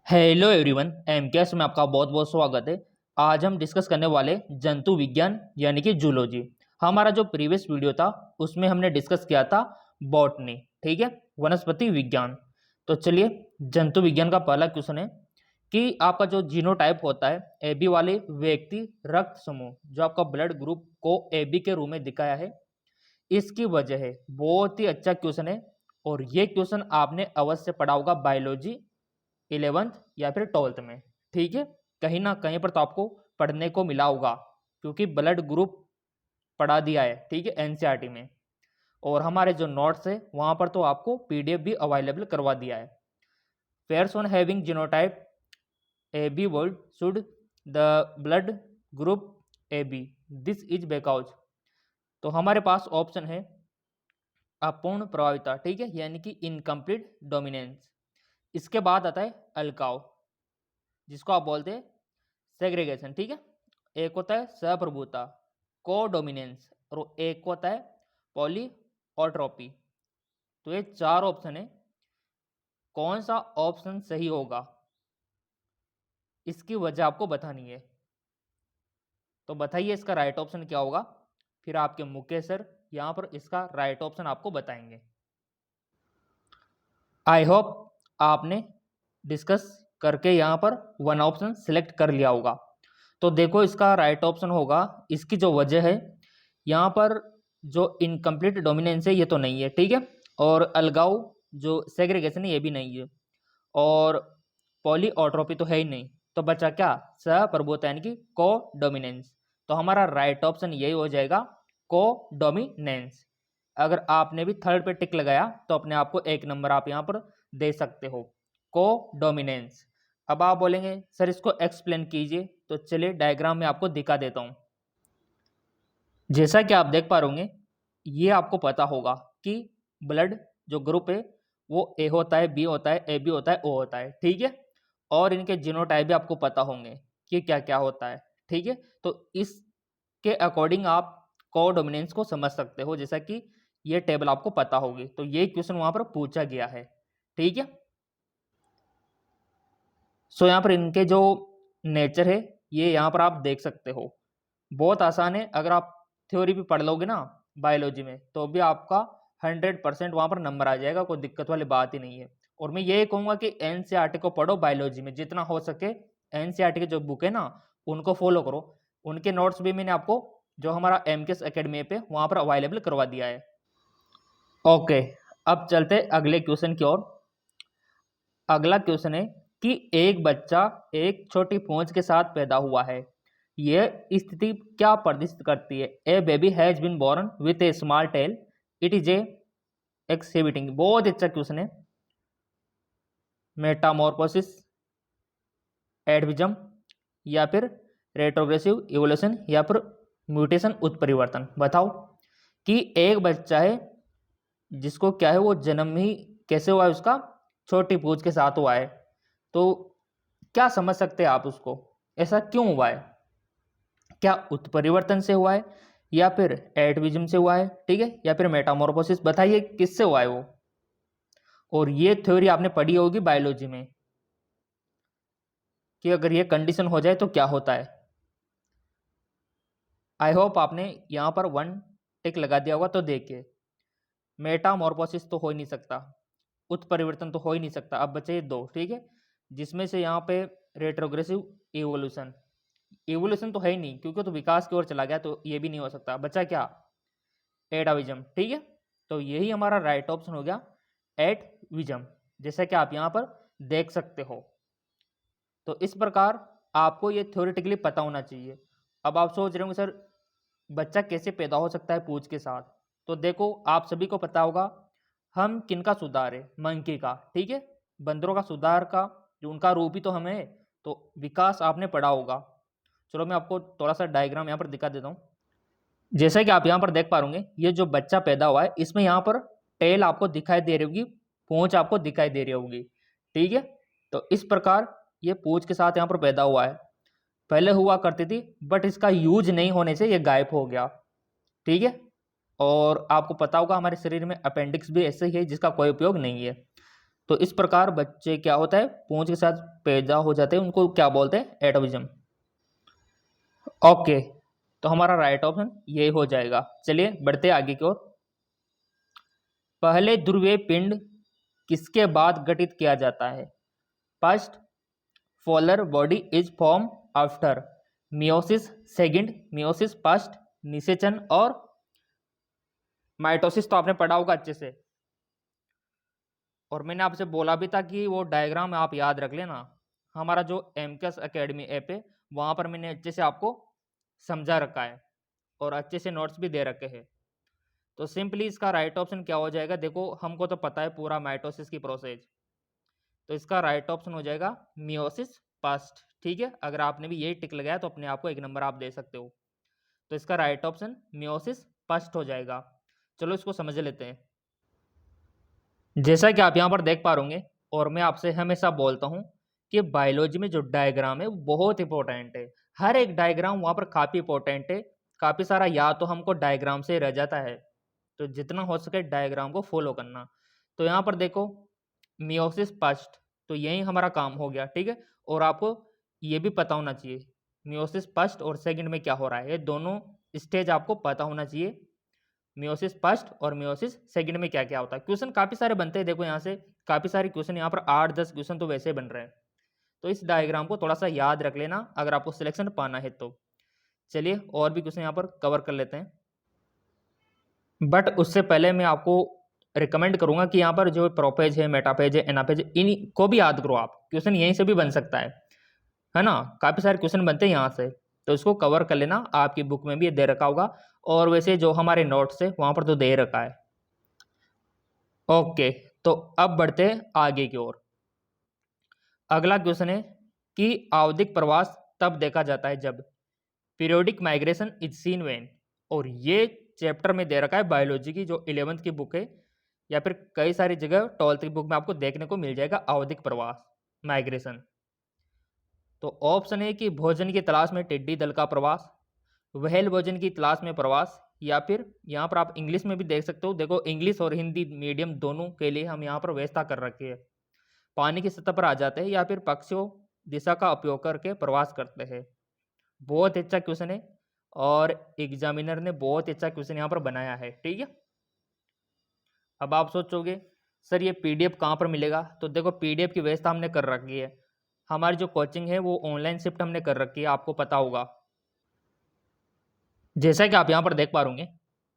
Hello everyone, MKS में आपका बहुत बहुत स्वागत है। आज हम डिस्कस करने वाले जंतु विज्ञान यानी कि जूलॉजी। हमारा जो प्रीवियस वीडियो था उसमें हमने डिस्कस किया था बॉटनी, ठीक है, वनस्पति विज्ञान। तो चलिए, जंतु विज्ञान का पहला क्वेश्चन है कि आपका जो जीनोटाइप होता है, एबी वाले व्यक्ति रक्त समूह, जो आपका ब्लड ग्रुप को एबी के रूप में दिखाया है, इसकी वजह है। बहुत ही अच्छा क्वेश्चन है और ये क्वेश्चन आपने अवश्य पढ़ा होगा बायोलॉजी 11th या फिर 12th में, ठीक है। कहीं ना कहीं पर तो आपको पढ़ने को मिला होगा क्योंकि ब्लड ग्रुप पढ़ा दिया है, ठीक है, एनसीईआरटी में। और हमारे जो नोट्स है वहां पर तो आपको पीडीएफ भी अवेलेबल करवा दिया है। Pairs on having genotype AB world should the blood group AB, this is because. तो हमारे पास ऑप्शन है अपूर्ण प्रभाविता, ठीक है, यानी कि इनकम्प्लीट डोमिनेंस। इसके बाद आता है अलगाव, जिसको आप बोलते हैं सेग्रीगेशन, ठीक है। एक होता है सहप्रभुता, कोडोमिनेंस, और एक होता है पॉलीऑट्रोपी। तो ये चार ऑप्शन है, कौन सा ऑप्शन सही होगा इसकी वजह आपको बतानी है। तो बताइए इसका राइट ऑप्शन क्या होगा, फिर आपके मुकेश सर यहां पर इसका राइट ऑप्शन आपको बताएंगे। आई होप आपने डिस्कस करके यहां पर वन ऑप्शन सिलेक्ट कर लिया होगा। तो देखो, इसका राइट ऑप्शन होगा, इसकी जो वजह है यहाँ पर जो इनकम्प्लीट डोमिनेंस है ये तो नहीं है, ठीक है, और अलगाव जो सेग्रीगेशन है ये भी नहीं है, और पॉलीऑट्रोपी तो है ही नहीं। तो बचा क्या? सहप्रभुता यानी कि को डोमिनेंस। तो हमारा राइट ऑप्शन यही हो जाएगा, को डोमिनेंस। अगर आपने भी थर्ड पे टिक लगाया तो अपने आप को एक नंबर आप यहाँ पर दे सकते हो, को डोमिनेंस। अब आप बोलेंगे सर इसको एक्सप्लेन कीजिए, तो चलिए डायग्राम में आपको दिखा देता हूँ। जैसा कि आप देख पा रहे होंगे, ये आपको पता होगा कि ब्लड जो ग्रुप है वो ए होता है, बी होता है, ए बी होता है, ओ होता है, ठीक है। और इनके जीनोटाइप भी आपको पता होंगे कि क्या क्या होता है, ठीक है। तो इसके अकॉर्डिंग आप कोडोमिनेंस को समझ सकते हो, जैसा कि ये टेबल आपको पता होगी। तो ये क्वेश्चन वहां पर पूछा गया है, ठीक है। सो यहाँ पर इनके जो नेचर है ये यहाँ पर आप देख सकते हो, बहुत आसान है। अगर आप थ्योरी भी पढ़ लोगे ना बायोलॉजी में तो भी आपका 100% वहां पर नंबर आ जाएगा, कोई दिक्कत वाली बात ही नहीं है। और मैं यही कहूंगा कि एनसीईआरटी को पढ़ो बायोलॉजी में, जितना हो सके एनसीईआरटी की जो बुक है ना उनको फॉलो करो। उनके नोट्स भी मैंने आपको जो हमारा एमकेएस एकेडमी पे वहां पर अवेलेबल करवा दिया है। ओके, अब चलते अगले क्वेश्चन की ओर। अगला क्वेश्चन है कि एक बच्चा एक छोटी पूंछ के साथ पैदा हुआ है, यह स्थिति क्या प्रदर्शित करती है? A baby has been born with a small tail, it is a exhibiting. बहुत अच्छा क्वेश्चन है। मेटामॉर्फोसिस, एडविजम, या फिर रेट्रोग्रेसिव इवोल्यूशन, या फिर म्यूटेशन उत्परिवर्तन। बताओ कि एक बच्चा है जिसको क्या है, वो जन्म ही कैसे हुआ है, उसका छोटी पूंछ के साथ हुआ है। तो क्या समझ सकते हैं आप उसको, ऐसा क्यों हुआ है? क्या उत्परिवर्तन से हुआ है, या फिर एटविज्म से हुआ है, ठीक है, या फिर मेटामॉर्फोसिस? बताइए किससे हुआ है वो। और ये थ्योरी आपने पढ़ी होगी बायोलॉजी में कि अगर ये कंडीशन हो जाए तो क्या होता है। आई होप आपने यहां पर वन टिक लगा दिया होगा। तो देखिए, मेटामॉर्फोसिस तो हो ही नहीं सकता, उत्परिवर्तन तो हो ही नहीं सकता। अब बचे दो, ठीक है, जिसमें से यहाँ पे रेट्रोग्रेसिव इवोल्यूशन, इवोल्यूशन तो है ही नहीं क्योंकि तो विकास की ओर चला गया, तो ये भी नहीं हो सकता। बचा क्या? एडाविज्म, ठीक है। तो यही हमारा राइट ऑप्शन हो गया, एडविज्म, जैसा कि आप यहाँ पर देख सकते हो। तो इस प्रकार आपको ये थ्योरेटिकली पता होना चाहिए। अब आप सोच रहे होंगे सर बच्चा कैसे पैदा हो सकता है पूंछ के साथ? तो देखो, आप सभी को पता होगा हम किनका सुधार है, मंकी का, ठीक है, बंदरों का सुधार का, जो उनका रूप ही तो हमें है। तो विकास आपने पढ़ा होगा। चलो मैं आपको थोड़ा सा डायग्राम यहाँ पर दिखा देता हूँ। जैसा कि आप यहाँ पर देख पा रहे ये जो बच्चा पैदा हुआ है इसमें यहाँ पर टेल आपको दिखाई दे रही होगी, पूंछ आपको दिखाई दे रही होगी, ठीक है। तो इस प्रकार ये पूंछ के साथ यहाँ पर पैदा हुआ है, पहले हुआ करती थी, बट इसका यूज नहीं होने से ये गायब हो गया, ठीक है। और आपको पता होगा हमारे शरीर में अपेंडिक्स भी ऐसे ही है जिसका कोई उपयोग नहीं है। तो इस प्रकार बच्चे क्या होता है, पूंछ के साथ पैदा हो जाते हैं, उनको क्या बोलते हैं, एटोविज्म। ओके, तो हमारा राइट ऑप्शन ये हो जाएगा। चलिए बढ़ते आगे की ओर। पहले ध्रुवीय पिंड किसके बाद गठित किया जाता है? First, polar body is form after meiosis, second meiosis, first निषेचन और माइटोसिस। तो आपने पढ़ा होगा अच्छे से, और मैंने आपसे बोला भी था कि वो डायग्राम आप याद रख लेना। हमारा जो एमकेएस एकेडमी ऐप है वहाँ पर मैंने अच्छे से आपको समझा रखा है और अच्छे से नोट्स भी दे रखे हैं। तो सिंपली इसका राइट ऑप्शन क्या हो जाएगा, देखो हमको तो पता है पूरा माइटोसिस की प्रोसेस, तो इसका राइट ऑप्शन हो जाएगा मियोसिस फर्स्ट। ठीक है, अगर आपने भी यही टिक लगाया तो अपने आप को 1 नंबर आप दे सकते हो। तो इसका राइट ऑप्शन मियोसिस फर्स्ट हो जाएगा। चलो इसको समझ लेते हैं। जैसा कि आप यहाँ पर देख पा रहे होंगे, और मैं आपसे हमेशा बोलता हूँ कि बायोलॉजी में जो डायग्राम है वो बहुत इंपॉर्टेंट है। हर एक डायग्राम वहाँ पर काफ़ी इंपॉर्टेंट है, काफ़ी सारा याद तो हमको डायग्राम से रह जाता है, तो जितना हो सके डायग्राम को फॉलो करना। तो यहाँ पर देखो मियोसिस फर्स्ट, तो यही हमारा काम हो गया। ठीक है, और आपको ये भी पता होना चाहिए मियोसिस फर्स्ट और सेकंड में क्या हो रहा है, ये दोनों स्टेज आपको पता होना चाहिए। मियोसिस फर्स्ट और मियोसिस सेकंड में क्या क्या होता है। क्वेश्चन काफ़ी सारे बनते हैं, देखो यहाँ से काफ़ी सारे क्वेश्चन, यहाँ पर 8-10 क्वेश्चन तो वैसे बन रहे हैं। तो इस डायग्राम को थोड़ा सा याद रख लेना अगर आपको सिलेक्शन पाना है तो। चलिए और भी क्वेश्चन यहाँ पर कवर कर लेते हैं, बट उससे पहले मैं आपको रिकमेंड करूंगा कि यहाँ पर जो प्रोपेज है, मेटापेज है, एनापेज है, इन को भी याद करो आप। क्वेश्चन यहीं से भी बन सकता है ना, काफ़ी सारे क्वेश्चन बनते हैं यहाँ से, तो इसको कवर कर लेना। आपकी बुक में भी ये दे रखा होगा, और वैसे जो हमारे नोट्स है वहाँ पर तो दे रखा है। ओके, तो अब बढ़ते हैं आगे की ओर। अगला क्वेश्चन है कि आवधिक प्रवास तब देखा जाता है जब periodic migration is seen when, और ये चैप्टर में दे रखा है बायोलॉजी की जो 11th की बुक है, या फिर कई सारी जगह 12th की बुक में आपको देखने को मिल जाएगा आवधिक प्रवास, माइग्रेशन। तो ऑप्शन है कि भोजन की तलाश में टिड्डी दल का प्रवास, व्हेल भोजन की तलाश में प्रवास, या फिर यहाँ पर आप इंग्लिश में भी देख सकते हो। देखो इंग्लिश और हिंदी मीडियम दोनों के लिए हम यहाँ पर व्यवस्था कर रखी है। पानी की सतह पर आ जाते हैं या फिर पक्षियों दिशा का उपयोग करके प्रवास करते हैं। बहुत अच्छा क्वेश्चन है, और एग्जामिनर ने बहुत अच्छा क्वेश्चन यहाँ पर बनाया है। ठीक है, अब आप सोचोगे सर ये पीडीएफ कहाँ पर मिलेगा, तो देखो पीडीएफ की व्यवस्था हमने कर रखी है। हमारी जो कोचिंग है वो ऑनलाइन शिफ्ट हमने कर रखी है, आपको पता होगा। जैसा कि आप यहाँ पर देख पा रहे होंगे,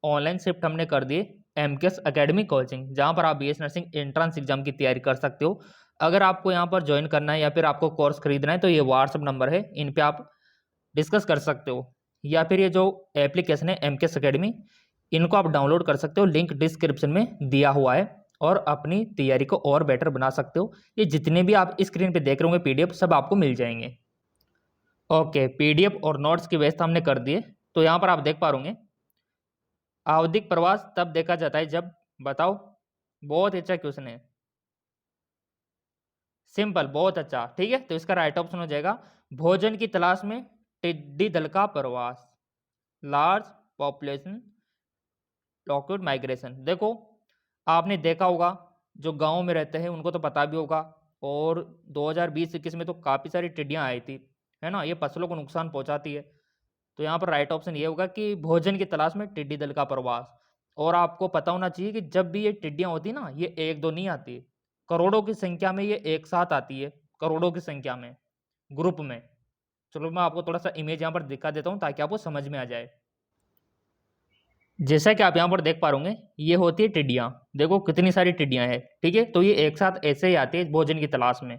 ऑनलाइन शिफ्ट हमने कर दिए एमकेएस एकेडमी कोचिंग, जहाँ पर आप बीएस नर्सिंग एंट्रेंस एग्जाम की तैयारी कर सकते हो। अगर आपको यहाँ पर ज्वाइन करना है या फिर आपको कोर्स खरीदना है तो ये व्हाट्सअप नंबर है, इन पे आप डिस्कस कर सकते हो, या फिर ये जो एप्लीकेशन है एमकेएस एकेडमी, इनको आप डाउनलोड कर सकते हो, लिंक डिस्क्रिप्शन में दिया हुआ है, और अपनी तैयारी को और बेटर बना सकते हो। ये जितने भी आप स्क्रीन पे देख रहे होंगे पीडीएफ सब आपको मिल जाएंगे। ओके, पीडीएफ और नोट्स की व्यवस्था हमने कर दी है। तो यहाँ पर आप देख पा रहे होंगे आवधिक प्रवास तब देखा जाता है जब, बताओ। बहुत अच्छा क्वेश्चन है, सिंपल, बहुत अच्छा। ठीक है, तो इसका राइट ऑप्शन हो जाएगा भोजन की तलाश में टिड्डी दल का प्रवास, लार्ज पॉपुलेशन लॉकवुड माइग्रेशन। देखो आपने देखा होगा जो गांव में रहते हैं उनको तो पता भी होगा, और 2020-21 में तो काफ़ी सारी टिड्डियां आई थी, है ना, ये फसलों को नुकसान पहुंचाती है। तो यहाँ पर राइट ऑप्शन ये होगा कि भोजन की तलाश में टिड्डी दल का प्रवास। और आपको पता होना चाहिए कि जब भी ये टिड्डियां होती है ना, ये एक दो नहीं आती, करोड़ों की संख्या में ये एक साथ आती है, करोड़ों की संख्या में, ग्रुप में। चलो मैं आपको थोड़ा सा इमेज यहाँ पर दिखा देता हूँ ताकि आपको समझ में आ जाए। जैसा कि आप यहाँ पर देख पा रहे ये होती है टिड्डियाँ, देखो कितनी सारी टिड्डियाँ हैं। ठीक है, तो ये एक साथ ऐसे ही आती है भोजन की तलाश में।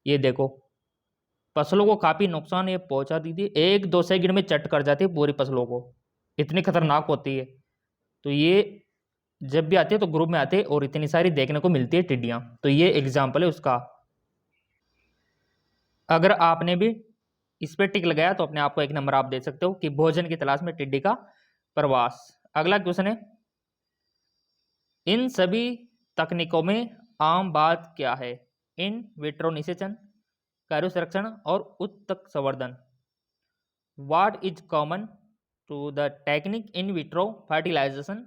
ये देखो फसलों को काफ़ी नुकसान ये पहुंचा दी थी, 1-2 सेकंड में चट कर जाती है पूरी फसलों को, इतनी खतरनाक होती है। तो ये जब भी आते हैं तो ग्रुप में आते हैं और इतनी सारी देखने को मिलती है टिड्डियाँ, तो ये एग्जाम्पल है उसका। अगर आपने भी इस पर टिक लगाया तो अपने आप को 1 नंबर आप दे सकते हो कि भोजन की तलाश में टिड्डी का प्रवास। अगला क्वेश्चन है इन सभी तकनीकों में आम बात क्या है? इन विट्रो निषेचन, कार्य संरक्षण और उत्तक संवर्धन। What is common to the technique in vitro fertilisation,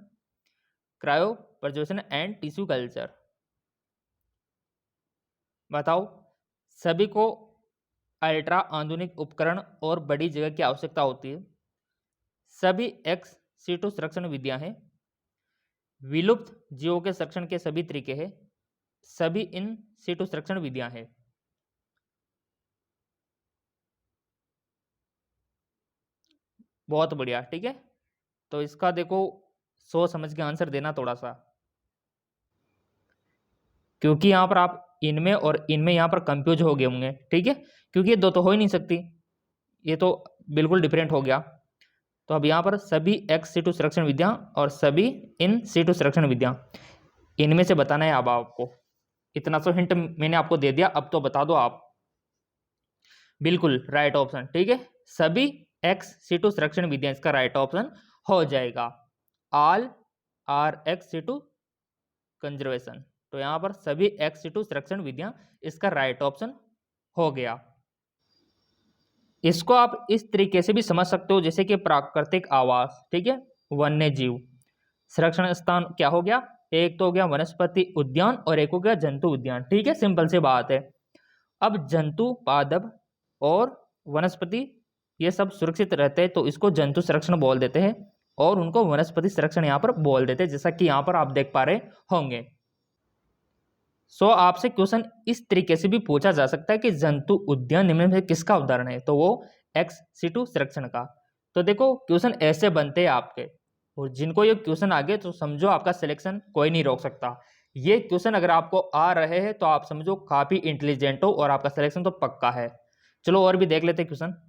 cryopreservation and tissue culture? बताओ। सभी को अल्ट्रा आधुनिक उपकरण और बड़ी जगह की आवश्यकता होती है। सभी एक्स सीटू संरक्षण विधियां हैं। विलुप्त जीवों के संरक्षण के सभी तरीके हैं। सभी इन सीटू संरक्षण विधियां हैं। बहुत बढ़िया, ठीक है। तो इसका देखो सोच समझ के आंसर देना थोड़ा सा, क्योंकि यहाँ पर आप इनमें और इनमें यहाँ पर कंफ्यूज हो गए होंगे, ठीक है, क्योंकि ये दो तो हो ही नहीं सकती, ये तो बिल्कुल डिफरेंट हो गया। तो अब यहाँ पर सभी एक्स सीटू संरक्षण विधियां और सभी इन सीटू संरक्षण विधियां, इनमें से बताना है अब आपको। इतना तो हिंट मैंने आपको दे दिया, अब तो बता दो आप। बिल्कुल राइट ऑप्शन, ठीक है। सभी एक्स सीटू संरक्षण विधियां इसका राइट ऑप्शन हो जाएगा। All are ex situ conservation, तो यहां पर सभी एक्स सीटू संरक्षण विधियां इसका राइट ऑप्शन हो गया। इसको आप इस तरीके से भी समझ सकते हो जैसे कि प्राकृतिक आवास, ठीक है, वन्य जीव संरक्षण स्थान क्या हो गया, एक तो हो गया वनस्पति उद्यान और एक हो गया जंतु उद्यान, ठीक है, सिंपल सी बात है। अब जंतु पादप और वनस्पति ये सब सुरक्षित रहते हैं तो इसको जंतु संरक्षण बोल देते हैं और उनको वनस्पति संरक्षण यहाँ पर बोल देते हैं, जैसा कि यहाँ पर आप देख पा रहे होंगे। आपसे क्वेश्चन इस तरीके से भी पूछा जा सकता है कि जंतु उद्यान निम्न में किसका उदाहरण है, तो वो एक्स सीटू संरक्षण का। तो देखो क्वेश्चन ऐसे बनते हैं आपके, और जिनको ये क्वेश्चन आ गए तो समझो आपका सिलेक्शन कोई नहीं रोक सकता। ये क्वेश्चन अगर आपको आ रहे हैं तो आप समझो काफी इंटेलिजेंट हो और आपका सिलेक्शन तो पक्का है। चलो और भी देख लेते क्वेश्चन।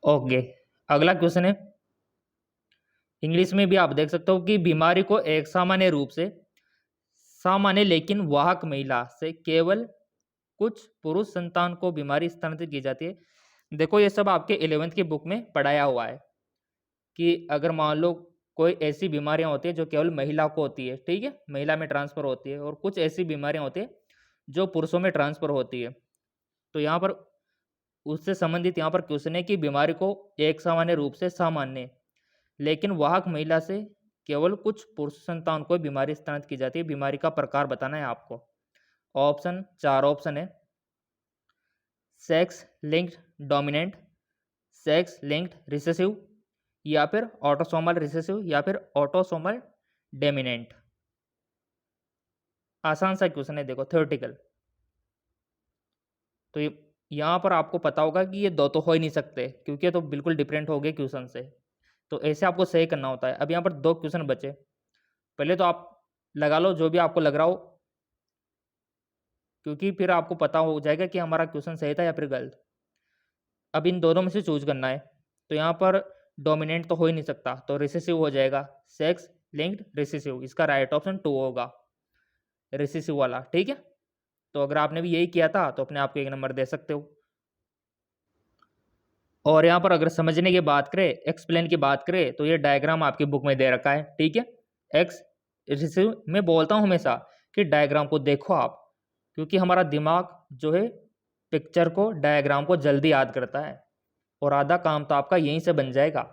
ओके, अगला क्वेश्चन है इंग्लिश में भी आप देख सकते हो कि बीमारी को एक सामान्य रूप से सामान्य लेकिन वाहक महिला से केवल कुछ पुरुष संतान को बीमारी स्थानांतरित की जाती है। देखो ये सब आपके 11वीं की बुक में पढ़ाया हुआ है कि अगर मान लो कोई ऐसी बीमारियां होती है जो केवल महिला को होती है, ठीक है, महिला में ट्रांसफर होती है, और कुछ ऐसी बीमारियां होती है जो पुरुषों में ट्रांसफर होती है। तो यहाँ पर उससे संबंधित यहाँ पर क्वेश्चन है कि बीमारी को एक सामान्य रूप से सामान्य लेकिन वाहक महिला से केवल कुछ पुरुष संतान को बीमारी स्थानांतरित की जाती है, बीमारी का प्रकार बताना है आपको। ऑप्शन 4 ऑप्शन है sex linked dominant, sex linked recessive, या फिर ऑटोसोमल रिसेसिव, या फिर ऑटोसोमल डोमिनेंट। आसान सा क्वेश्चन है, देखो थ्योरेटिकल। तो यहाँ पर आपको पता होगा कि ये दो तो हो ही नहीं सकते क्योंकि ये तो बिल्कुल डिफरेंट हो गए क्वेश्चन से, तो ऐसे आपको सही करना होता है। अब यहाँ पर दो क्वेश्चन बचे, पहले तो आप लगा लो जो भी आपको लग रहा हो, क्योंकि फिर आपको पता हो जाएगा कि हमारा क्वेश्चन सही था या फिर गलत। अब इन दोनों में से चूज करना है, तो यहाँ पर डोमिनेंट तो हो ही नहीं सकता, तो रिसेसिव हो जाएगा, सेक्स लिंक्ड रिसेसिव, इसका राइट ऑप्शन 2 होगा, रिसेसिव वाला, ठीक है। तो अगर आपने भी यही किया था तो अपने आप को 1 नंबर दे सकते हो। और यहाँ पर अगर समझने की बात करें, एक्सप्लेन की बात करें, तो ये डायग्राम आपकी बुक में दे रखा है, ठीक है। एक्स रिसेसिव मैं बोलता हूँ हमेशा कि डायग्राम को देखो आप, क्योंकि हमारा दिमाग जो है पिक्चर को डायग्राम को जल्दी याद करता है, और आधा काम तो आपका यहीं से बन जाएगा।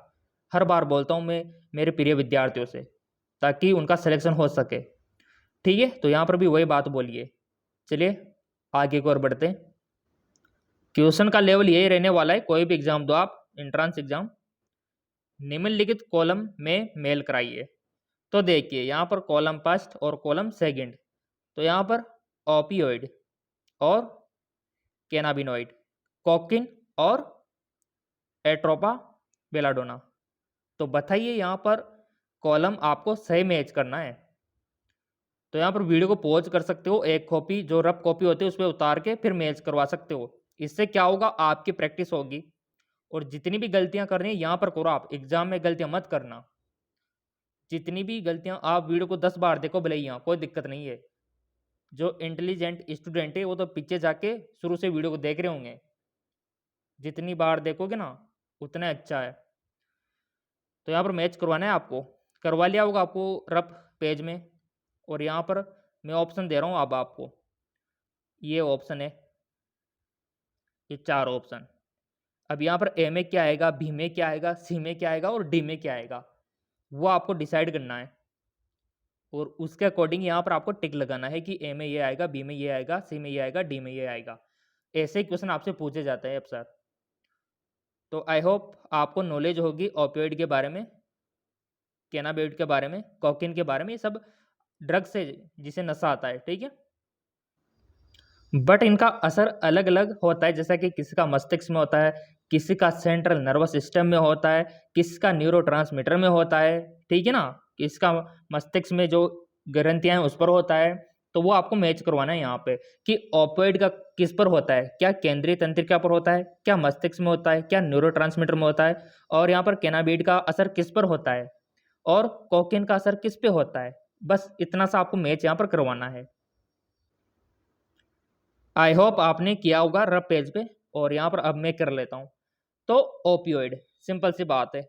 हर बार बोलता हूँ मैं मेरे प्रिय विद्यार्थियों से, ताकि उनका सिलेक्शन हो सके, ठीक है। तो यहाँ पर भी वही बात बोलिए। चलिए आगे की ओर बढ़ते हैं। क्वेश्चन का लेवल यही रहने वाला है, कोई भी एग्जाम दो आप, एंट्रेंस एग्जाम, निम्नलिखित कॉलम में मेल कराइए। तो देखिए यहाँ पर कॉलम फर्स्ट और कॉलम सेकंड, तो यहाँ पर ओपियोइड और कैनाबिनोइड, कोकिन और एट्रोपा बेलाडोना। तो बताइए यहाँ पर कॉलम आपको सही मैच करना है। तो यहाँ पर वीडियो को पॉज कर सकते हो, एक कॉपी जो रफ कॉपी होती है उस पर उतार के फिर मैच करवा सकते हो। इससे क्या होगा, आपकी प्रैक्टिस होगी, और जितनी भी गलतियां करनी है यहाँ पर करो आप, एग्जाम में गलतियां मत करना। जितनी भी गलतियां आप वीडियो को 10 बार देखो भले, यहाँ कोई दिक्कत नहीं है। जो इंटेलिजेंट स्टूडेंट है वो तो पीछे जाके शुरू से वीडियो को देख रहे होंगे, जितनी बार देखोगे ना उतना अच्छा है। तो यहाँ पर मैच करवाना है आपको, करवा लिया होगा आपको रफ पेज में, और यहाँ पर मैं ऑप्शन दे रहा हूँ अब आपको, ये ऑप्शन है, ये 4 ऑप्शन। अब यहाँ पर ए में क्या आएगा, बी में क्या आएगा, सी में क्या आएगा और डी में क्या आएगा, वो आपको डिसाइड करना है। और उसके अकॉर्डिंग यहाँ पर आपको टिक लगाना है कि ए में ये आएगा, बी में ये आएगा, सी में ये आएगा, डी में ये आएगा। ऐसे ही क्वेश्चन आपसे पूछे जाते हैं अक्सर। तो आई होप आपको नॉलेज होगी ओपियोइड के बारे में, कैनाबियोइड के बारे में, कोकीन के बारे में, ये सब ड्रग्स है जिसे नशा आता है, ठीक है। बट इनका असर अलग अलग होता है, जैसा कि किसी का मस्तिष्क में होता है, किसी का सेंट्रल नर्वस सिस्टम में होता है, किसी का न्यूरोट्रांसमीटर में होता है, ठीक है ना, किसी का मस्तिष्क में जो ग्रंथियां हैं उस पर होता है। तो वो आपको मैच करवाना है यहाँ पे कि ओपियोइड का किस पर होता है, क्या केंद्रीय तंत्रिका पर होता है, क्या मस्तिष्क में होता है, क्या न्यूरोट्रांसमीटर में होता है, और यहाँ पर कैनाबिड का असर किस पर होता है, और कोकीन का असर किस पे होता है। बस इतना सा आपको मैच यहाँ पर करवाना है। आई होप आपने किया होगा रफ पेज पे, और यहाँ पर अब मैं कर लेता हूँ। तो ओपियोइड सिंपल सी बात है,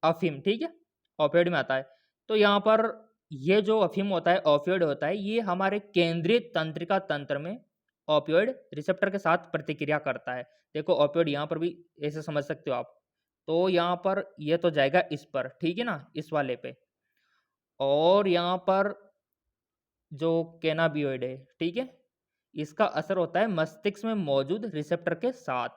अफीम, ठीक है, ओपियोइड में आता है। तो यहाँ पर ये जो अफीम होता है, ओपियोइड होता है, ये हमारे केंद्रीय तंत्रिका तंत्र में ओपियोइड रिसेप्टर के साथ प्रतिक्रिया करता है। देखो ओपियोइड यहाँ पर भी ऐसे समझ सकते हो आप। तो यहाँ पर ये तो जाएगा इस पर, ठीक है ना, इस वाले पे, और यहाँ पर जो कैनाबियोइड है, ठीक है, इसका असर होता है मस्तिष्क में मौजूद रिसेप्टर के साथ,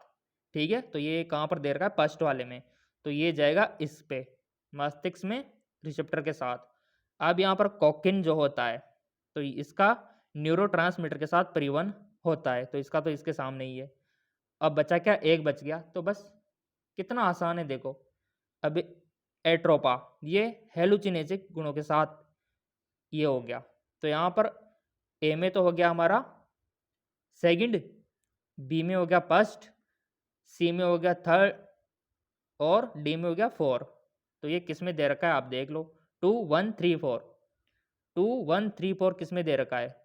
ठीक है। तो ये कहाँ पर दे रखा है, फर्स्ट वाले में, तो ये जाएगा इस पे, मस्तिष्क में रिसेप्टर के साथ। अब यहाँ पर कोकीन जो होता है, तो इसका न्यूरोट्रांसमीटर के साथ परिवहन होता है, तो इसका तो इसके सामने ही है। अब बचा क्या, एक बच गया, तो बस कितना आसान है देखो। अब एट्रोपा, ये हेलुसिनेजिक गुणों के साथ ये हो गया। तो यहाँ पर ए में तो हो गया हमारा सेकंड, बी में हो गया फर्स्ट, सी में हो गया थर्ड, और डी में हो गया फोर। तो ये किस में दे रखा है आप देख लो, 2 1 3 4, 2 1 3 4 किस में दे रखा है,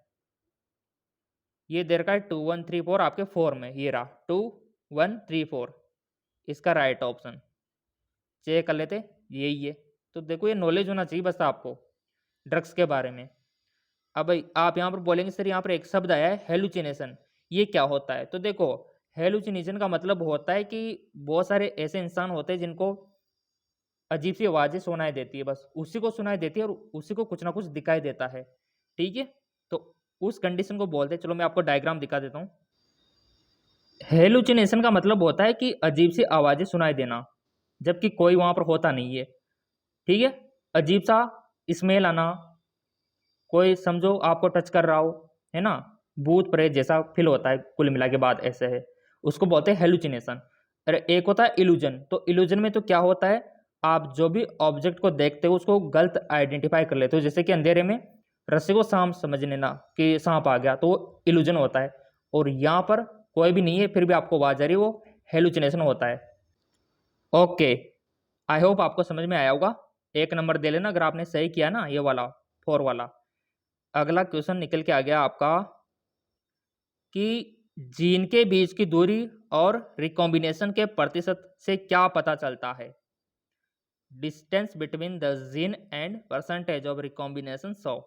ये दे रखा है 2 1 3 4 आपके 4 में, ये रहा 2 1 3 4, इसका राइट ऑप्शन चेक कर लेते, यही है। तो देखो ये नॉलेज होना चाहिए बस आपको ड्रग्स के बारे में। अब भाई आप यहाँ पर बोलेंगे सर यहाँ पर एक शब्द आया है हेलुसिनेशन, ये क्या होता है। तो देखो हेलुसिनेशन का मतलब होता है कि बहुत सारे ऐसे इंसान होते हैं जिनको अजीब सी आवाजें सुनाई देती है, बस उसी को सुनाई देती है और उसी को कुछ ना कुछ दिखाई देता है, ठीक है। तो उस कंडीशन को बोलते हैं, चलो मैं आपको डायग्राम दिखा देता हूँ। हेलुसिनेशन का मतलब होता है कि अजीब सी आवाजें सुनाई देना जबकि कोई वहां पर होता नहीं है, ठीक है। अजीब सा स्मेल आना, कोई समझो आपको टच कर रहा हो, है ना, भूत प्रेत जैसा फील होता है, कुल मिला के बाद ऐसे है, उसको बोलते हैं हेलुसिनेशन। अरे एक होता है इल्यूजन, तो इल्यूजन में तो क्या होता है, आप जो भी ऑब्जेक्ट को देखते हो उसको गलत आइडेंटिफाई कर लेते हो, जैसे कि अंधेरे में रस्सी को सांप समझ लेना कि सांप आ गया, तो वो इल्यूजन होता है। और यहाँ पर कोई भी नहीं है फिर भी आपको आवाज आ रही है, वो हेलुसिनेशन होता है। ओके, आई होप आपको समझ में आया होगा। एक नंबर दे लेना अगर आपने सही किया ना, ये वाला 4 वाला। अगला क्वेश्चन निकल के आ गया आपका कि जीन के बीच की दूरी और रिकॉम्बिनेशन के प्रतिशत से क्या पता चलता है। Distance between the gene and percentage of recombination 100।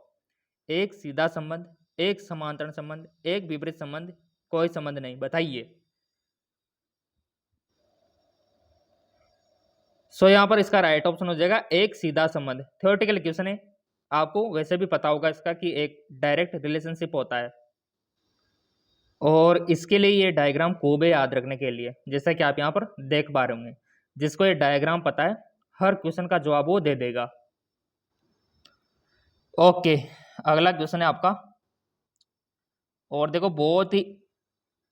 एक सीधा संबंध, एक समांतर संबंध, एक विपरीत संबंध, कोई संबंध नहीं, बताइए। सो यहाँ पर इसका राइट ऑप्शन हो जाएगा एक सीधा संबंध। थ्योरेटिकल क्वेश्चन है, आपको वैसे भी पता होगा इसका कि एक डायरेक्ट रिलेशनशिप होता है, और इसके लिए ये डायग्राम खूब है याद रखने के लिए, जैसा कि आप यहाँ पर देख पा रहे होंगे। जिसको ये डायग्राम पता है हर क्वेश्चन का जवाब वो दे देगा। ओके, अगला क्वेश्चन है आपका, और देखो बहुत ही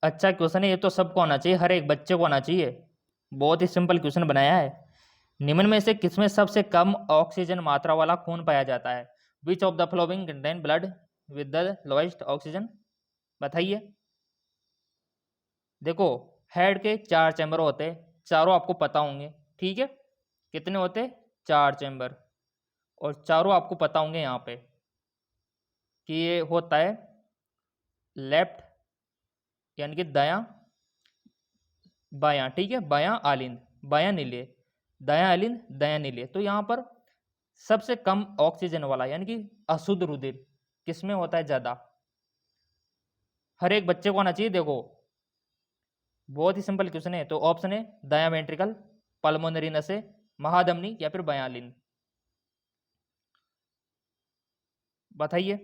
अच्छा क्वेश्चन है, ये तो सबको आना चाहिए, हर एक बच्चे को आना चाहिए। बहुत ही सिंपल क्वेश्चन बनाया है। निम्न में से किसमें सबसे कम ऑक्सीजन मात्रा वाला खून पाया जाता है। Which of the following contain blood with the lowest oxygen, बताइए। देखो हेड के 4 चैम्बर होते हैं, चारों आपको पता होंगे, ठीक है। कितने होते हैं, 4 चैम्बर, और चारों आपको पता होंगे यहाँ पे कि ये होता है लेफ्ट यानी कि दायां, बायां, ठीक है, बायां आलिंद, बायां नीले, दायां आलिंद, दायां नीले। तो यहाँ पर सबसे कम ऑक्सीजन वाला यानी कि अशुद्ध रुधिर किसमें होता है ज्यादा, हर एक बच्चे को आना चाहिए। देखो बहुत ही सिंपल क्वेश्चन है। तो ऑप्शन है दायां वेंट्रिकल, पल्मोनरी नसें, महाधमनी, या फिर बायां लिंग। बताइए।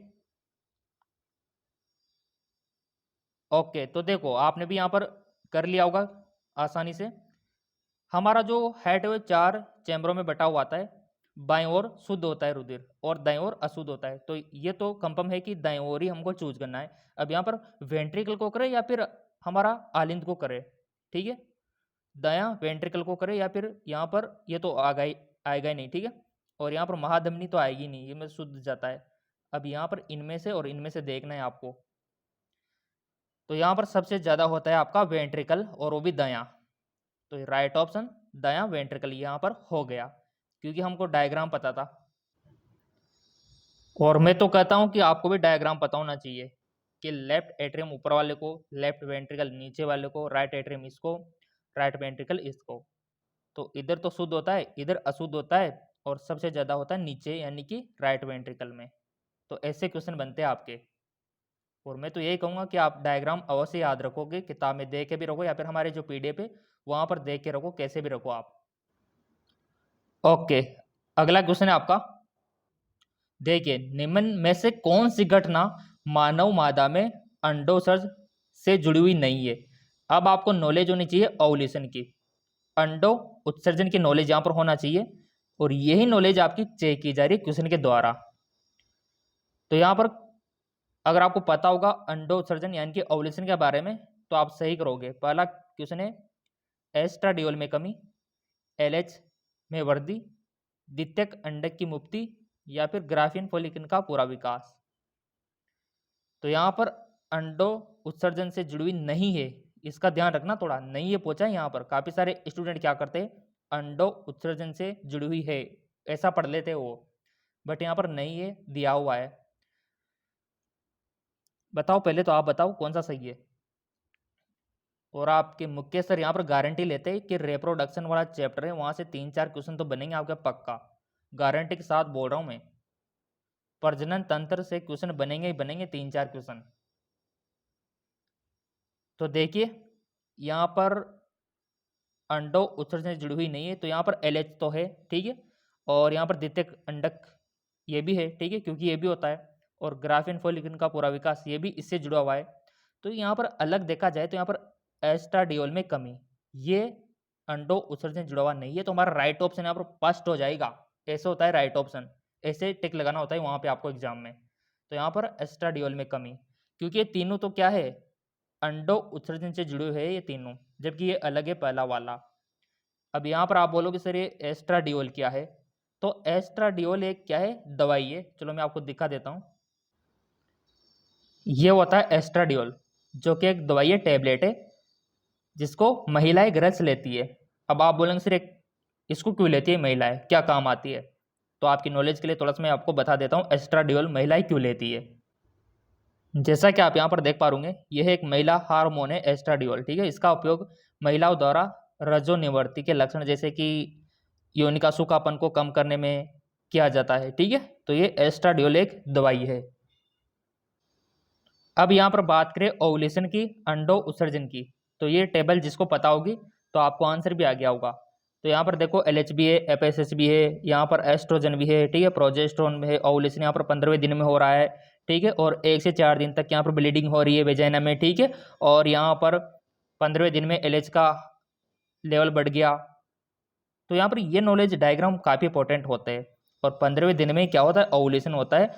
ओके, तो देखो आपने भी यहाँ पर कर लिया होगा आसानी से। हमारा जो हेड है वो 4 चैम्बरों में बटा हुआ आता है। बाएं ओर शुद्ध होता है रुधिर और दाएं ओर अशुद्ध होता है। तो ये तो कंफर्म है कि दाएं ओर ही हमको चूज करना है। अब यहाँ पर वेंट्रिकल को करें या फिर हमारा आलिंद को करें, ठीक है। दायां वेंट्रिकल को करें या फिर यहाँ पर ये तो आएगा ही नहीं, ठीक है। और यहाँ पर महाधमनी तो आएगी नहीं, ये में शुद्ध जाता है। अब यहाँ पर इनमें से और इनमें से देखना है आपको। तो यहाँ पर सबसे ज़्यादा होता है आपका वेंट्रिकल और वो भी दायां। तो राइट ऑप्शन दायां वेंट्रिकल यहाँ पर हो गया, क्योंकि हमको डायग्राम पता था। और मैं तो कहता हूँ कि आपको भी डायग्राम पता होना चाहिए कि लेफ्ट एट्रियम ऊपर वाले को, लेफ्ट वेंट्रिकल नीचे वाले को, राइट एट्रियम इसको, राइट वेंट्रिकल इसको। तो इधर तो शुद्ध होता है, इधर अशुद्ध होता है, और सबसे ज़्यादा होता है नीचे यानी कि राइट वेंट्रिकल में। तो ऐसे क्वेश्चन बनते हैं आपके। और मैं तो यही कहूँगा कि आप डायग्राम अवश्य याद रखोगे, किताब में देख के भी रखो या फिर हमारे जो पीडीएफ है वहाँ पर देख के रखो, कैसे भी रखो आप। ओके, अगला क्वेश्चन है आपका। देखिए, निम्न में से कौन सी घटना मानव मादा में अंडोत्सर्ज से जुड़ी हुई नहीं है। अब आपको नॉलेज होनी चाहिए ओव्यूलेशन की, अंडो उत्सर्जन की नॉलेज यहाँ पर होना चाहिए, और यही नॉलेज आपकी चेक की जा रही है क्वेश्चन के द्वारा। तो यहाँ पर अगर आपको पता होगा अंडो उत्सर्जन यानी कि ओव्यूलेशन के बारे में, तो आप सही करोगे। पहला क्वेश्चन है एस्ट्राडियोल में कमी, एलएच में वृद्धि, द्वितीयक अंडक की मुक्ति, या फिर ग्राफियन फॉलिकल का पूरा विकास। तो यहाँ पर अंडो उत्सर्जन से जुड़ी हुई नहीं है, इसका ध्यान रखना थोड़ा। नहीं है पूछा है यहाँ पर, काफी सारे स्टूडेंट क्या करते हैं अंडो उत्सर्जन से जुड़ी हुई है ऐसा पढ़ लेते वो, बट यहाँ पर नहीं है दिया हुआ है। बताओ, पहले तो आप बताओ कौन सा सही है। और आपके मुख्य सर यहाँ पर गारंटी लेते हैं कि रिप्रोडक्शन वाला चैप्टर है, वहां से 3-4 क्वेश्चन तो बनेंगे आपके पक्का, गारंटी के साथ बोल रहा हूं मैं। प्रजनन तंत्र से क्वेश्चन बनेंगे ही बनेंगे, 3-4 क्वेश्चन। तो देखिए यहाँ पर अंडो उत्सर्जन से जुड़ी हुई नहीं है, तो यहाँ पर एलएच तो है, ठीक है। और यहाँ पर द्वितीयक अंडक ये भी है, ठीक है, क्योंकि ये भी होता है। और ग्राफियन फॉलिकल का पूरा विकास ये भी इससे जुड़ा हुआ है। तो यहाँ पर अलग देखा जाए तो यहाँ पर एस्ट्राडियोल में कमी, ये अंडो उत्सर्जन से जुड़ा हुआ नहीं है। तो हमारा राइट ऑप्शन यहाँ पर फर्स्ट हो जाएगा। ऐसे होता है राइट ऑप्शन, ऐसे टिक लगाना होता है वहाँ पे आपको एग्जाम में। तो यहाँ पर एस्ट्राडियोल में कमी, क्योंकि ये तीनों तो क्या है अंडो उत्सर्जन से जुड़े हुए हैं ये तीनों, जबकि ये अलग है पहला वाला। अब यहाँ पर आप बोलोगे सर ये एस्ट्राडियोल क्या है, तो एस्ट्राडियोल एक क्या है दवाई है। चलो मैं आपको दिखा देता हूँ। ये होता है एस्ट्राडियोल, जो कि एक दवाई है, टैबलेट है, जिसको महिलाएं ग्रस लेती है। अब आप बोलेंगे सर इसको क्यों लेती है महिलाएं, क्या काम आती है। तो आपकी नॉलेज के लिए थोड़ा सा मैं आपको बता देता हूँ एस्ट्राडियोल महिलाएं क्यों लेती है। जैसा कि आप यहाँ पर देख पा रहे यह एक महिला हार्मोन है एस्ट्राडियोल, ठीक है। इसका उपयोग महिलाओं द्वारा रजोनिवृत्ति के लक्षण जैसे कि योनि का सूखापन को कम करने में किया जाता है, ठीक है। तो ये एस्ट्राडियोल एक दवाई है। अब यहाँ पर बात करें ओव्यूलेशन की, अंडो उत्सर्जन की, तो ये टेबल जिसको पता होगी तो आपको आंसर भी आ गया होगा। तो यहाँ पर देखो एलएच भी है, एफएसएस भी है, यहाँ पर एस्ट्रोजन भी है, ठीक है, प्रोजेस्टेरोन भी है। ओव्यूलेशन यहाँ पर 15वें दिन में हो रहा है, ठीक है, और 1 से 4 दिन तक यहाँ पर ब्लीडिंग हो रही है वेजाइना में, ठीक है। और यहाँ पर 15वें दिन में एलएच का लेवल बढ़ गया। तो यहाँ पर ये नॉलेज डायग्राम काफ़ी इंपॉर्टेंट होते हैं। और 15वें दिन में क्या होता है ओव्यूलेशन होता है,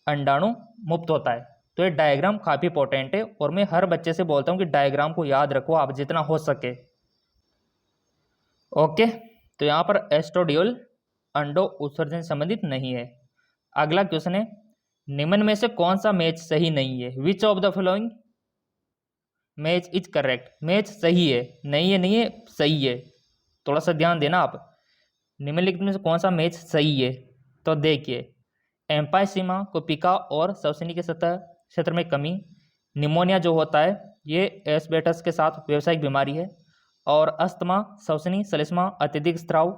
अंडाणु मुक्त होता है। तो ये डायग्राम काफ़ी इंपॉर्टेंट है, और मैं हर बच्चे से बोलता हूँ कि डायग्राम को याद रखो आप जितना हो सके। ओके, तो यहाँ पर एस्ट्रोडियोल अंडो उत्सर्जन से संबंधित नहीं है। अगला क्वेश्चन है निम्न में से कौन सा मैच सही नहीं है। Which of the following match is correct. Match सही है, नहीं है सही है, थोड़ा सा ध्यान देना आप। निम्नलिखित में से कौन सा मैच सही है। तो देखिए एम्पाइसीमा कोपिका और श्वसनी के सतह क्षेत्र में कमी, निमोनिया जो होता है ये एस्बेस्टस के साथ व्यावसायिक बीमारी है, और अस्थमा श्वसनी सलिस्मा अत्यधिक स्त्राव,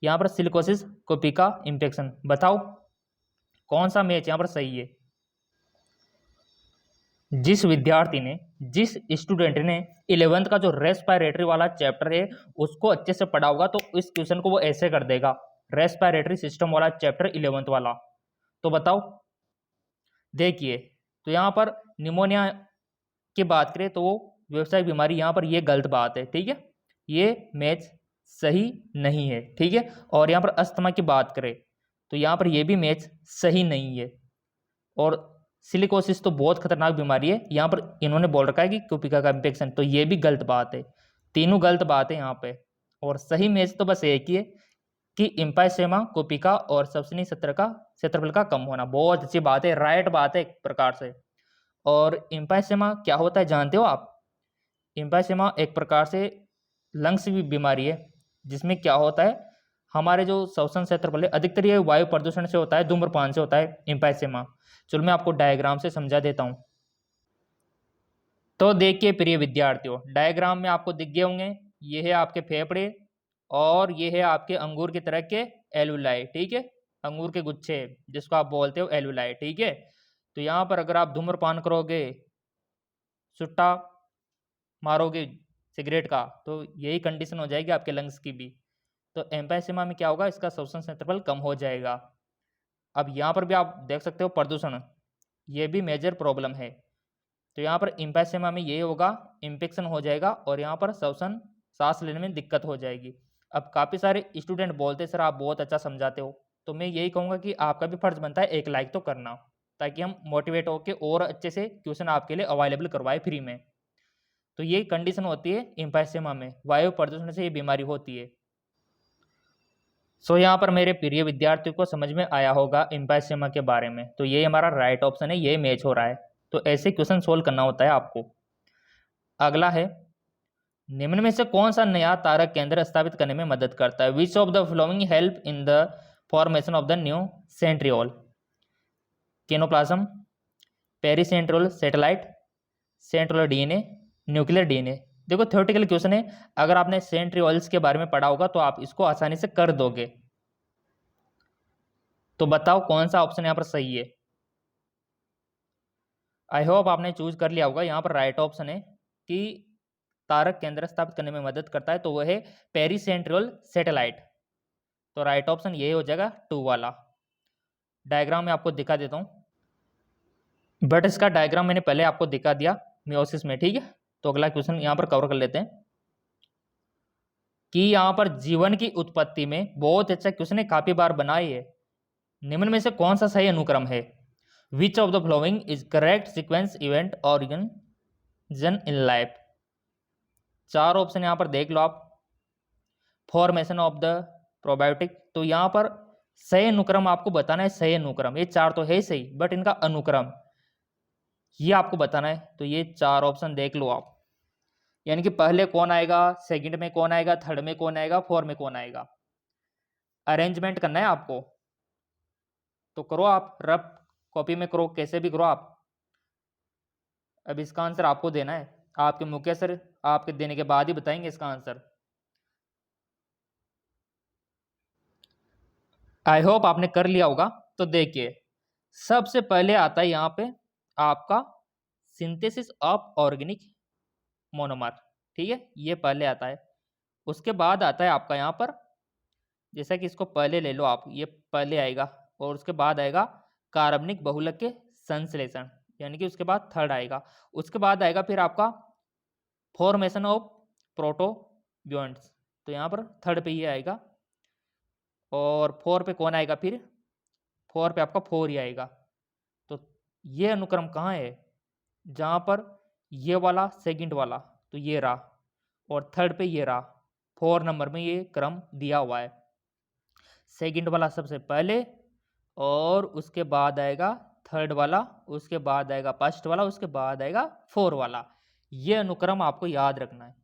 यहाँ पर सिलिकोसिस कोपिका इन्फेक्शन। बताओ कौन सा मैच यहाँ पर सही है। जिस विद्यार्थी ने, जिस स्टूडेंट ने 11th का जो रेस्पिरेटरी वाला चैप्टर है उसको अच्छे से पढ़ा होगा तो इस क्वेश्चन को वो ऐसे कर देगा, रेस्पिरेटरी सिस्टम वाला चैप्टर 11th वाला। तो बताओ देखिए, तो यहाँ पर निमोनिया की बात करें तो वो व्यावसायिक बीमारी, यहाँ पर ये गलत बात है, ठीक है, ये मैच सही नहीं है, ठीक है। और यहाँ पर अस्थमा की बात करें तो यहाँ पर ये भी मैच सही नहीं है। और सिलिकोसिस तो बहुत खतरनाक बीमारी है, यहाँ पर इन्होंने बोल रखा है कि कुपिका का इन्फेक्शन, तो ये भी गलत बात है। तीनों गलत बात है यहाँ पे। और सही मैच तो बस एक ही है कि इम्पाइसेमा कुपिका और सब्सिनी क्षेत्रफल का कम होना। बहुत अच्छी बात है, राइट बात है एक प्रकार से। और इम्पाइसेमा क्या होता है जानते हो आप? इम्पाइसेमा एक प्रकार से लंग्स की बीमारी है, जिसमें क्या होता है, हमारे जो श्वसन क्षेत्रफल है अधिकतर ये वायु प्रदूषण से होता है, धूम्रपान से होता है इम्पाइसेमा। चलो मैं आपको डायग्राम से समझा देता हूँ। तो देखिए प्रिय विद्यार्थियों, डायग्राम में आपको दिख गए होंगे, ये है आपके फेफड़े और ये है आपके अंगूर की तरह के एल्वुलाई, ठीक है, अंगूर के गुच्छे जिसको आप बोलते हो एल्वुलाई, ठीक है। तो यहाँ पर अगर आप धूम्रपान करोगे, सुट्टा मारोगे सिगरेट का, तो यही कंडीशन हो जाएगी आपके लंग्स की भी। तो एम्पाइसेमा में क्या होगा, इसका श्वसन क्षेत्रफल कम हो जाएगा। अब यहाँ पर भी आप देख सकते हो प्रदूषण, ये भी मेजर प्रॉब्लम है। तो यहाँ पर एम्पाइसेमा में ये होगा, इन्फेक्शन हो जाएगा और यहाँ पर श्वसन सांस लेने में दिक्कत हो जाएगी। अब काफ़ी सारे स्टूडेंट बोलते सर आप बहुत अच्छा समझाते हो, तो मैं यही कहूँगा कि आपका भी फर्ज बनता है एक लाइक तो करना, ताकि हम मोटिवेट होकर और अच्छे से क्वेश्चन आपके लिए अवेलेबल करवाए फ्री में। तो ये कंडीशन होती है एम्पाइसेमा में, वायु प्रदूषण से ये बीमारी होती है। सो यहाँ पर मेरे प्रिय विद्यार्थियों को समझ में आया होगा एम्पाइसेमा के बारे में। तो ये हमारा राइट ऑप्शन है, ये मैच हो रहा है। तो ऐसे क्वेश्चन सोल्व करना होता है आपको। अगला है, निम्न में से कौन सा नया तारक केंद्र स्थापित करने में मदद करता है? Which of the following help in the formation of the new centriole? Karyoplasm, pericentriole satellite, centriole DNA, nuclear DNA. देखो थ्योरेटिकल क्वेश्चन है, अगर आपने सेंट्रियोल्स के बारे में पढ़ा होगा तो आप इसको आसानी से कर दोगे। तो बताओ कौन सा ऑप्शन यहाँ पर सही है? आई होप आपने चूज कर लिया होगा। यहाँ पर राइट ऑप्शन है कि तारक केंद्र स्थापित करने में मदद करता है, तो वह है पेरीसेंट्रियोल सैटेलाइट। तो राइट ऑप्शन ये हो जाएगा 2 वाला। डायग्राम में आपको दिखा देता हूँ, बट इसका डायग्राम मैंने पहले आपको दिखा दिया मियोसिस में, ठीक है। तो अगला क्वेश्चन यहाँ पर कवर कर लेते हैं कि यहाँ पर जीवन की उत्पत्ति में बहुत अच्छा क्वेश्चन है, काफी बार बनाई है। निम्न में से कौन सा सही अनुक्रम है? Which of the following is correct sequence event organism in life? 4 option यहाँ पर देख लो आप। फॉर्मेशन ऑफ द प्रोबायोटिक, तो यहाँ पर सही अनुक्रम आपको बताना है, सही अनुक्रम। ये 4 तो है सही, बट इनका अनुक्रम ये आपको बताना है। तो ये 4 ऑप्शन देख लो आप, यानी कि पहले कौन आएगा, सेकंड में कौन आएगा, थर्ड में कौन आएगा, फोर्थ में कौन आएगा। अरेंजमेंट करना है आपको, तो करो आप, रफ कॉपी में करो, कैसे भी करो आप। अब इसका आंसर आपको देना है, आपके मुखिया सर आपके देने के बाद ही बताएंगे इसका आंसर। आई होप आपने कर लिया होगा। तो देखिए सबसे पहले आता है यहाँ पे आपका सिंथेसिस ऑफ ऑर्गेनिक मोनोमर, ठीक है, ये पहले आता है। उसके बाद आता है आपका यहाँ पर, जैसा कि इसको पहले ले लो आप, ये पहले आएगा। और उसके बाद आएगा कार्बनिक बहुलक के संश्लेषण, यानी कि उसके बाद थर्ड आएगा। उसके बाद आएगा फिर आपका फॉर्मेशन ऑफ प्रोटोबियोन्ट्स, तो यहाँ पर थर्ड पे ये आएगा। और 4 पे कौन आएगा फिर? 4 पे आपका 4 ही आएगा। तो ये अनुक्रम कहाँ है? जहाँ पर ये वाला सेकंड वाला तो ये रहा, और थर्ड पे ये रहा, 4 नंबर में ये क्रम दिया हुआ है। सेकंड वाला सबसे पहले, और उसके बाद आएगा थर्ड वाला, उसके बाद आएगा फर्स्ट वाला, उसके बाद आएगा 4 वाला। ये अनुक्रम आपको याद रखना है।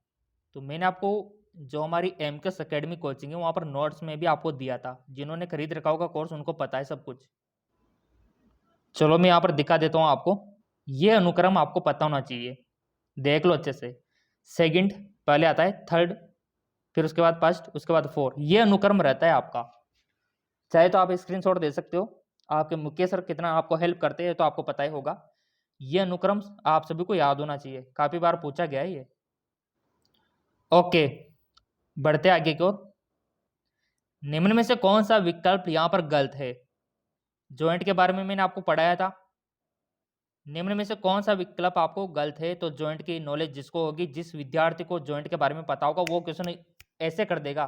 तो मैंने आपको जो हमारी एमकेएस एकेडमी कोचिंग है वहाँ पर नोट्स में भी आपको दिया था, जिन्होंने खरीद रखा होगा कोर्स उनको पता है सब कुछ। चलो मैं यहाँ पर दिखा देता हूँ आपको, ये अनुक्रम आपको पता होना चाहिए, देख लो अच्छे से। सेकंड पहले आता है, थर्ड फिर उसके बाद फर्स्ट, उसके बाद 4, ये अनुक्रम रहता है आपका। चाहे तो आप स्क्रीनशॉट दे सकते हो, आपके मुख्य सर कितना आपको हेल्प करते हैं तो आपको पता ही होगा। ये अनुक्रम आप सभी को याद होना चाहिए, काफी बार पूछा गया है ये। ओके बढ़ते आगे की ओर। निम्न में से कौन सा विकल्प यहाँ पर गलत है? जॉइंट के बारे में मैंने आपको पढ़ाया था, निम्न में से कौन सा विकल्प आपको गलत है? तो जॉइंट की नॉलेज जिसको होगी, जिस विद्यार्थी को जॉइंट के बारे में पता होगा, वो क्वेश्चन ऐसे कर देगा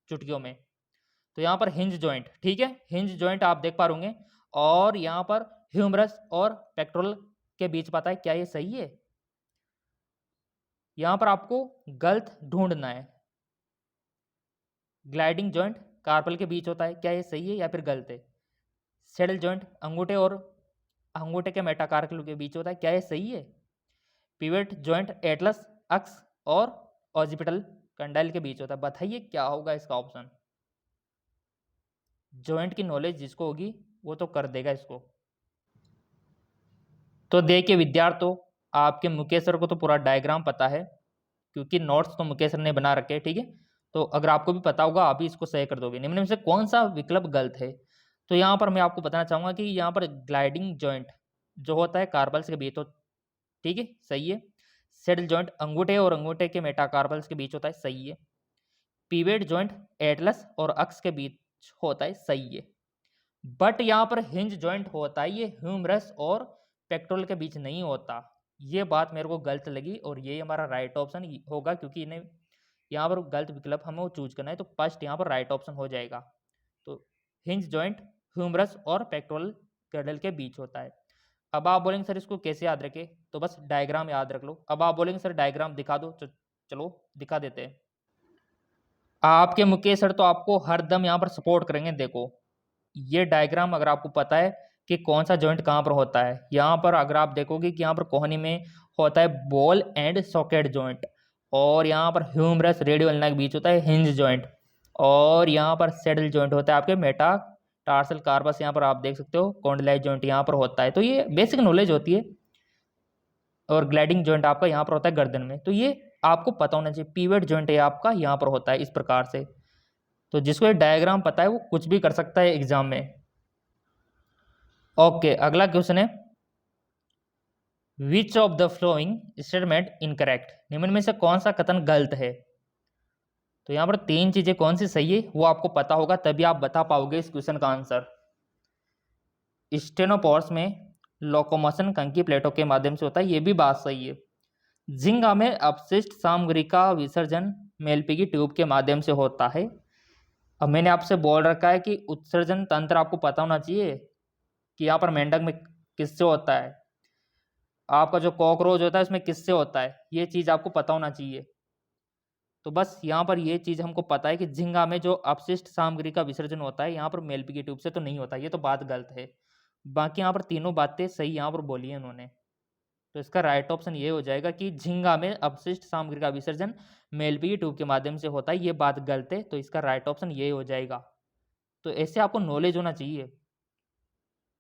चुटकियों में। तो यहाँ पर हिंज जॉइंट, ठीक है, हिंज जॉइंट आप देख पा रहे, और यहाँ पर ह्यूमरस और पेक्टोरल के बीच पता है, क्या ये सही है? यहाँ पर आपको गलत ढूंढना है। ग्लाइडिंग जॉइंट कार्पल के बीच होता है, क्या ये सही है या फिर गलत है? सेडल जॉइंट अंगूठे के मेटाकार्पल के बीच होता है, क्या ये सही है? पिवेट जॉइंट एटलस अक्स और ऑजिपिटल कंडाइल के बीच होता है, बताइए क्या होगा इसका ऑप्शन? जॉइंट की नॉलेज जिसको होगी वो तो कर देगा इसको। तो देखिए विद्यार्थियों, आपके मुकेश सर को तो पूरा डायग्राम पता है, क्योंकि नोट्स तो मुकेश सर ने बना रखे हैं, ठीक है। तो अगर आपको भी पता होगा, आप भी इसको सही कर दोगे। निम्न में से कौन सा विकल्प गलत है? तो यहाँ पर मैं आपको बताना चाहूंगा कि यहाँ पर ग्लाइडिंग जॉइंट जो होता है कार्पल्स के बीच, तो ठीक है, सही है। सेडल जॉइंट अंगूठे और अंगूठे के मेटाकार्पल्स के बीच होता है, सही है। पिवेट जॉइंट एटलस और अक्स के बीच होता है, सही है। बट यहाँ पर हिंज जॉइंट होता है, ये ह्यूमरस और पेक्टोरल के बीच नहीं होता। ये बात मेरे को गलत लगी और ये हमारा राइट ऑप्शन होगा, क्योंकि इन्हें यहाँ पर गलत विकल्प हमें वो चूज करना है, तो फर्स्ट यहाँ पर राइट ऑप्शन हो जाएगा। तो हिंज जॉइंट ह्यूमरस और पेक्टोरल गिर्डल के बीच होता है। अब आप बोलेंगे सर इसको कैसे याद रखें? तो बस डायग्राम याद रख लो। अब आप बोलेंगे सर डायग्राम दिखा दो, चलो दिखा देते हैं। आपके मुकेश सर तो आपको हर दम यहाँ पर सपोर्ट करेंगे। देखो ये डायग्राम, अगर आपको पता है कि कौन सा जॉइंट कहाँ पर होता है, यहाँ पर अगर आप देखोगे कि यहाँ पर कोहनी में होता है बॉल एंड सॉकेट जॉइंट, और यहाँ पर ह्यूमरस रेडियो अल्ना के बीच होता है हिंज जॉइंट, और यहाँ पर सेडल जॉइंट होता है आपके मेटाटार्सल कार्पस, यहाँ पर आप देख सकते हो कॉन्डिलाइज जॉइंट यहाँ पर होता है। तो ये बेसिक नॉलेज होती है। और ग्लाइडिंग जॉइंट आपका यहाँ पर होता है गर्दन में, तो ये आपको पता होना चाहिए। पीवेट जॉइंट है आपका यहाँ पर होता है इस प्रकार से। तो जिसको ये डायग्राम पता है वो कुछ भी कर सकता है एग्जाम में। ओके, अगला क्वेश्चन है, which of the following statement incorrect? निम्न में से कौन सा कथन गलत है? तो यहाँ पर तीन चीजें कौन सी सही है वो आपको पता होगा, तभी आप बता पाओगे इस क्वेश्चन का आंसर। स्टेनोपॉर्स में लोकोमोशन कंकी प्लेटों के माध्यम से होता है, ये भी बात सही है। झींगा में अपशिष्ट सामग्री का विसर्जन मेलपीगी ट्यूब के माध्यम से होता है। अब मैंने आपसे बोल रखा है कि उत्सर्जन तंत्र आपको पता होना चाहिए कि यहाँ पर मेंढक में किससे होता है, आपका जो कॉकरोच होता है उसमें किससे होता है, ये चीज़ आपको पता होना चाहिए। तो बस यहाँ पर ये चीज़ हमको पता है कि झींगा में जो अपशिष्ट सामग्री का विसर्जन होता है यहाँ पर मेलपीगी ट्यूब से तो नहीं होता, ये तो बात गलत है। बाकी यहाँ पर तीनों बातें सही यहाँ पर बोली है उन्होंने। तो इसका राइट ऑप्शन ये हो जाएगा कि झींगा में अपशिष्ट सामग्री का विसर्जन मेलपीगी ट्यूब के माध्यम से होता है, ये बात गलत है। तो इसका राइट ऑप्शन ये हो जाएगा। तो ऐसे आपको नॉलेज होना चाहिए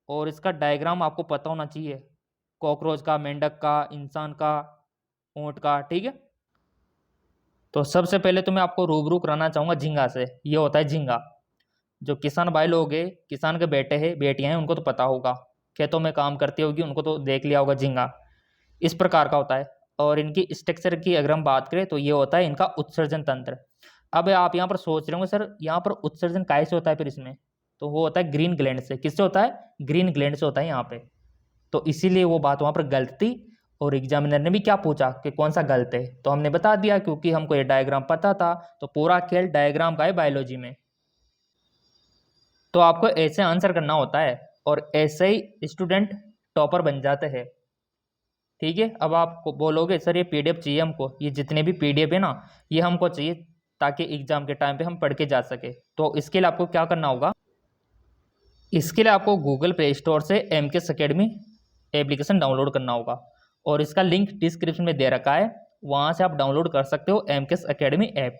और इसका डायग्राम आपको पता होना चाहिए, कॉकरोच का, मेंढक का, इंसान का, ऊंट का, ठीक है। तो सबसे पहले तो मैं आपको रूबरू कराना चाहूँगा झींगा से। ये होता है झींगा, जो किसान भाई लोग हैं, किसान के बेटे हैं बेटियां हैं, उनको तो पता होगा, खेतों में काम करती होगी, उनको तो देख लिया होगा। झींगा इस प्रकार का होता है, और इनकी स्ट्रक्चर की अगर हम बात करें तो ये होता है इनका उत्सर्जन तंत्र। अब आप यहाँ पर सोच रहे होंगे सर यहाँ पर उत्सर्जन कैसे होता है फिर इसमें? तो वो होता है ग्रीन ग्लैंड से। किससे होता है? ग्रीन ग्लैंड से होता है यहाँ पे। तो इसीलिए वो बात वहाँ पर गलत थी, और एग्जामिनर ने भी क्या पूछा कि कौन सा गलत है, तो हमने बता दिया क्योंकि हमको ये डायग्राम पता था। तो पूरा खेल डायग्राम का है बायोलॉजी में। तो आपको ऐसे आंसर करना होता है और ऐसे ही स्टूडेंट टॉपर बन जाते हैं, ठीक है। अब आप बोलोगे सर ये पीडीएफ चाहिए हमको, ये जितने भी पीडीएफ है ना ये हमको चाहिए ताकि एग्जाम के टाइम पे हम पढ़ के जा सके। तो इसके लिए आपको क्या करना होगा, इसके लिए आपको गूगल प्ले स्टोर से MKS अकेडमी एप्लीकेशन डाउनलोड करना होगा, और इसका लिंक डिस्क्रिप्शन में दे रखा है, वहाँ से आप डाउनलोड कर सकते हो MKS अकेडमी ऐप।